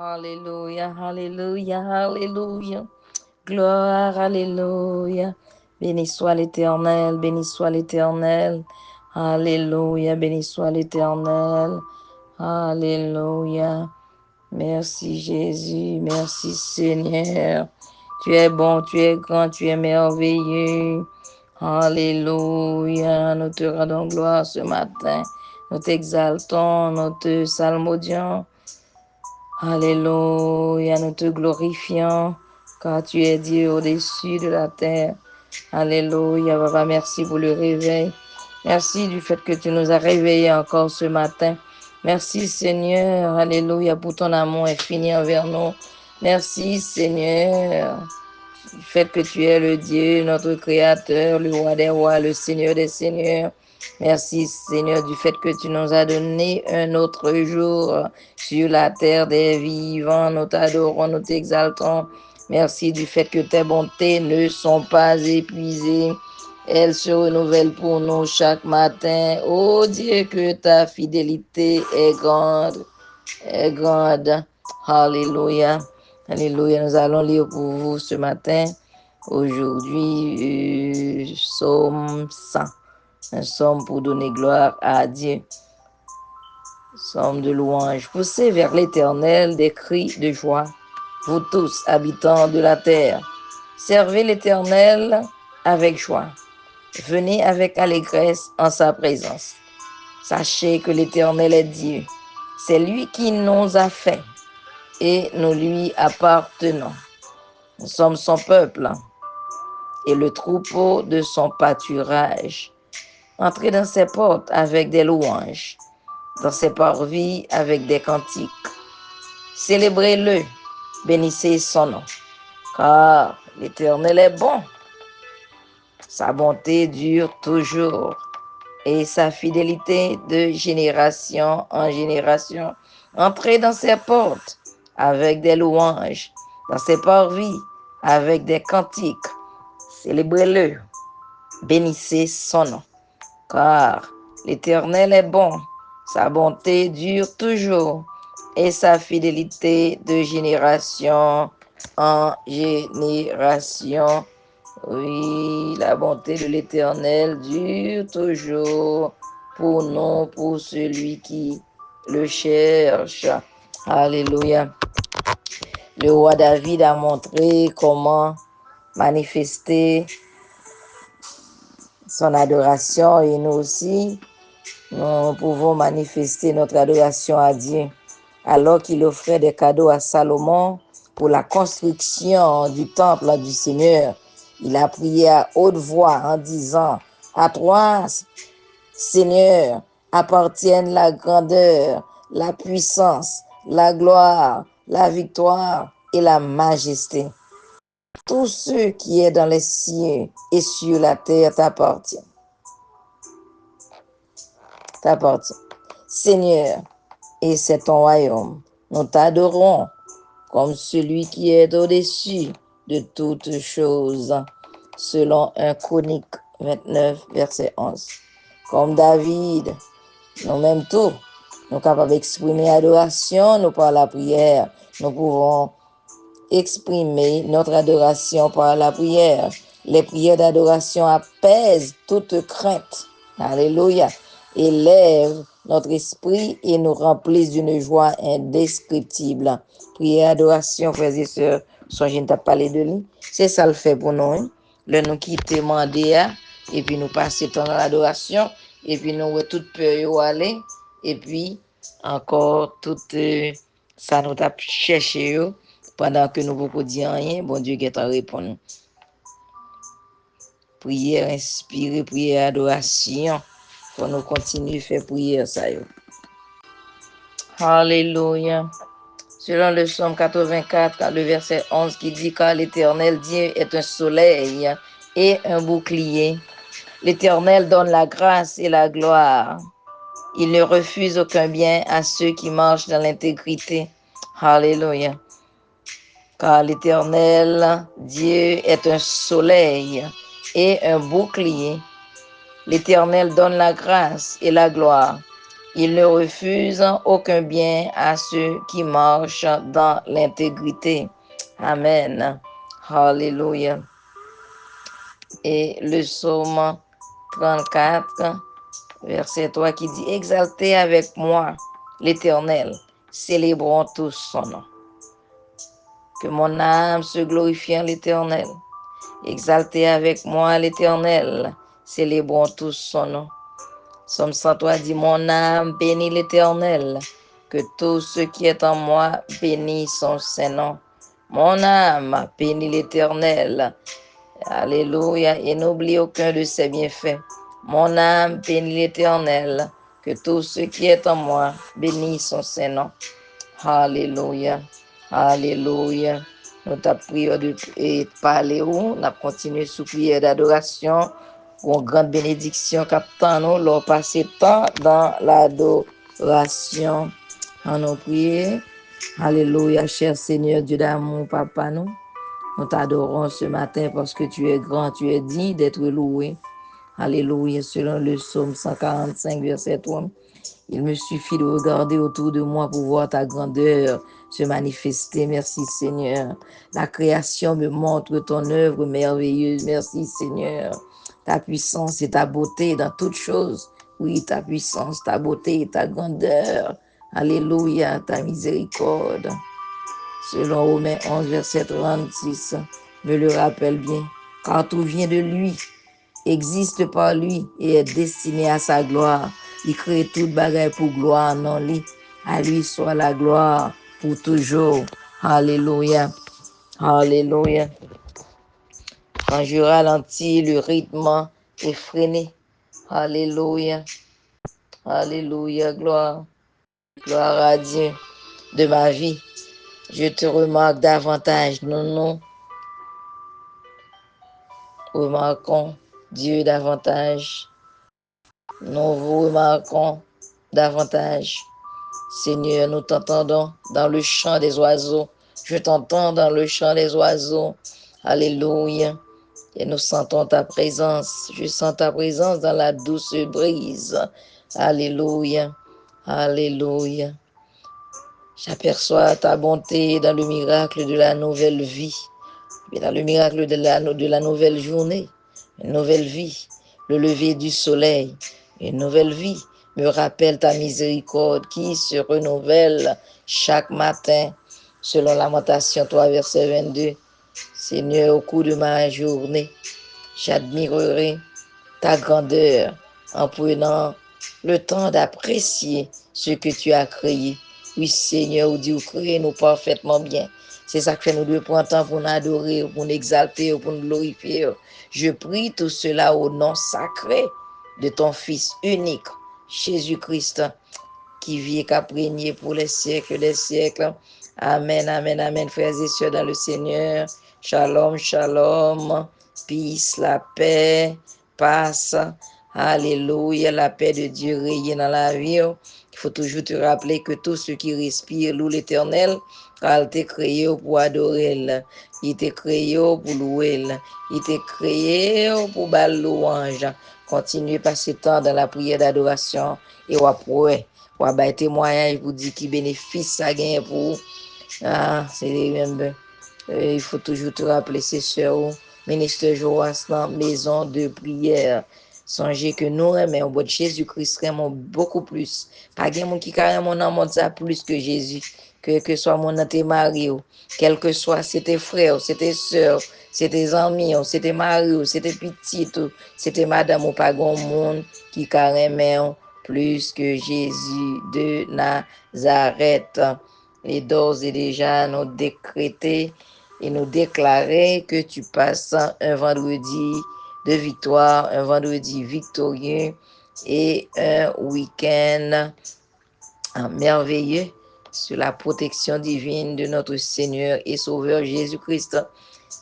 Alléluia, alléluia, alléluia. Gloire, alléluia. Béni soit l'Éternel, béni soit l'Éternel. Alléluia, béni soit l'Éternel. Alléluia. Merci Jésus, merci Seigneur. Tu es bon, tu es grand, tu es merveilleux. Alléluia. Nous te rendons gloire ce matin. Nous t'exaltons, nous te salmodions. Alléluia, nous te glorifions, car tu es Dieu au-dessus de la terre. Alléluia, Papa, merci pour le réveil. Merci du fait que tu nous as réveillés encore ce matin. Merci Seigneur, alléluia, pour ton amour infini envers nous. Merci Seigneur, du fait que tu es le Dieu, notre Créateur, le Roi des rois, le Seigneur des seigneurs. Merci Seigneur du fait que tu nous as donné un autre jour sur la terre des vivants. Nous t'adorons, nous t'exaltons. Merci du fait que tes bontés ne sont pas épuisées. Elles se renouvellent pour nous chaque matin. Oh Dieu, que ta fidélité est grande, est grande. Alléluia. Alléluia. Nous allons lire pour vous ce matin. Aujourd'hui, psaume 100. Un psaume pour donner gloire à Dieu. Psaume de louange. Poussez vers l'Éternel des cris de joie, vous tous, habitants de la terre. Servez l'Éternel avec joie. Venez avec allégresse en sa présence. Sachez que l'Éternel est Dieu. C'est lui qui nous a fait et nous lui appartenons. Nous sommes son peuple et le troupeau de son pâturage. Entrez dans ses portes avec des louanges, dans ses parvis avec des cantiques. Célébrez-le, bénissez son nom, car l'Éternel est bon. Sa bonté dure toujours et sa fidélité de génération en génération. Entrez dans ses portes avec des louanges, dans ses parvis avec des cantiques. Célébrez-le, bénissez son nom, car l'Éternel est bon, sa bonté dure toujours et sa fidélité de génération en génération. Oui, la bonté de l'Éternel dure toujours pour nous, pour celui qui le cherche. Alléluia. Le roi David a montré comment manifester son adoration et nous aussi, nous pouvons manifester notre adoration à Dieu. Alors qu'il offrait des cadeaux à Salomon pour la construction du temple du Seigneur, il a prié à haute voix en disant: à toi, Seigneur, appartiennent la grandeur, la puissance, la gloire, la victoire et la majesté. Tout ce qui est dans les cieux et sur la terre t'appartient. Seigneur, et c'est ton royaume. Nous t'adorons comme celui qui est au-dessus de toutes choses, selon 1 Chronique 29, verset 11. Comme David, nous mêmes tout, nous sommes capables d'exprimer adoration, nous par la prière. Nous pouvons exprimer notre adoration par la prière. Les prières d'adoration apaisent toute crainte. Alléluia. Élèvent notre esprit et nous remplissent d'une joie indescriptible. Prière, adoration, frères et sœurs, songez à parler de lui. C'est ça le fait pour nous. Hein? Le nous quitter Mandéa et puis nous passer temps dans l'adoration et puis nous toute peur aller et puis encore tout ça nous a cherché pendant que nous ne pouvons dire rien, bon Dieu qui est en répondre. Prière inspirée, prière adoration. Pour nous continuer à faire prière ça. Alléluia. Selon le psaume 84, le verset 11 qui dit: car l'Éternel Dieu est un soleil et un bouclier. L'Éternel donne la grâce et la gloire. Il ne refuse aucun bien à ceux qui marchent dans l'intégrité. Alléluia. Car l'Éternel Dieu est un soleil et un bouclier. L'Éternel donne la grâce et la gloire. Il ne refuse aucun bien à ceux qui marchent dans l'intégrité. Amen. Hallelujah. Et le psaume 34, verset 3 qui dit, exaltez avec moi l'Éternel, célébrons tous son nom. Que mon âme se glorifie en l'Éternel. Exaltez avec moi l'Éternel, célébrons tous son nom. Somme 103 dit, mon âme bénit l'Éternel, que tout ce qui est en moi bénisse son saint nom. Mon âme bénit l'Éternel. Alléluia, et n'oublie aucun de ses bienfaits. Mon âme bénit l'Éternel, que tout ce qui est en moi bénisse son saint nom. Alléluia, alléluia. Nous t'avons prié de parler où, nous avons continué sous prière d'adoration, pour une grande bénédiction qu'attend nous, l'on passe temps dans l'adoration. En nous prier. Alléluia, cher Seigneur Dieu d'amour, Papa, nous t'adorons ce matin parce que tu es grand, tu es digne d'être loué. Alléluia, selon le psaume 145, verset 3. Il me suffit de regarder autour de moi pour voir ta grandeur se manifester. Merci Seigneur. La création me montre ton œuvre merveilleuse. Merci Seigneur. Ta puissance et ta beauté dans toutes choses. Oui, ta puissance, ta beauté et ta grandeur. Alléluia, ta miséricorde. Selon Romains 11, verset 36, me le rappelle bien. Car tout vient de lui, existe par lui et est destiné à sa gloire. Il crée toute bagaille pour gloire, non lui. À lui soit la gloire pour toujours. Alléluia. Alléluia. Quand je ralentis, le rythme est freiné. Alléluia. Alléluia. Gloire. Gloire à Dieu de ma vie. Je te remarque davantage. Nous remarquons Dieu davantage. Nous vous remarquons davantage. Seigneur, nous t'entendons dans le chant des oiseaux. Je t'entends dans le chant des oiseaux. Alléluia. Et nous sentons ta présence. Je sens ta présence dans la douce brise. Alléluia. Alléluia. J'aperçois ta bonté dans le miracle de la nouvelle vie. Et dans le miracle de la nouvelle journée. Une nouvelle vie. Le lever du soleil. Une nouvelle vie me rappelle ta miséricorde qui se renouvelle chaque matin, selon Lamentation 3, verset 22. Seigneur, au cours de ma journée, j'admirerai ta grandeur en prenant le temps d'apprécier ce que tu as créé. Oui, Seigneur, Dieu, crée-nous parfaitement bien. C'est ça que nous devons prendre temps pour nous adorer, pour nous exalter, pour nous glorifier. Je prie tout cela au nom sacré de ton Fils unique, Jésus-Christ, qui vit et qui a régné pour les siècles des siècles. Amen, amen, amen, frères et sœurs dans le Seigneur. Shalom, shalom, peace, la paix, passe. Alléluia, la paix de Dieu règne dans la vie. Il faut toujours te rappeler que tout ce qui respire loue l'Éternel, car il t'a créé pour adorer. Il t'a créé pour louer. Il t'a créé pour battre louange. Continuez à passer temps dans la prière d'adoration et après, pour avoir témoignage pour dire qui bénéfice ça gagne pour. Ah, c'est même. Il faut toujours te rappeler, c'est sœurs, ministre Joas, dans maison de prière. Songez que nous aimons au bout de Jésus-Christ vraiment beaucoup plus. Pas de monde qui carrément dans monde ça plus que Jésus. Que soit mon tes mari, quel que soit, c'était frère, c'était sœur, c'était amis, c'était mari, c'était petit, c'était madame ou pas grand monde qui carrément plus que Jésus de Nazareth. Et d'ores et déjà, nous décréter et nous déclarer que tu passes un vendredi de victoire, un vendredi victorieux et un week-end merveilleux sur la protection divine de notre Seigneur et Sauveur Jésus-Christ.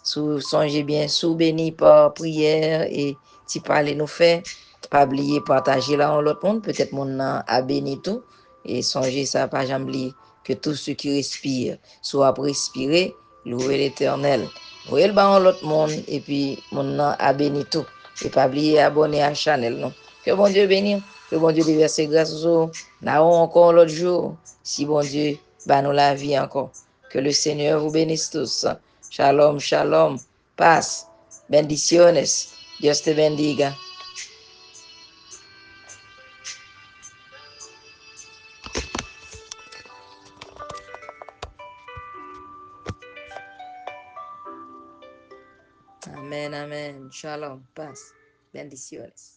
Songez bien, sous béni par prière et si parler nous fait, pas oublier partager là en l'autre monde, peut-être mon a béni tout et songez ça, pas jamais oublier que tout ce qui respire soit respirer, louer l'Éternel. Voyez le bas en l'autre monde et puis mon a béni tout et pas oublier abonner à la chaîne. Que bon Dieu bénisse. Que bon Dieu déverse grâce aux là encore l'autre jour. Si bon Dieu va nous la vie encore. Que le Seigneur vous bénisse tous. Shalom, shalom. Paz. Bendiciones. Dios te bendiga. Amén, amén. Shalom. Paz. Bendiciones.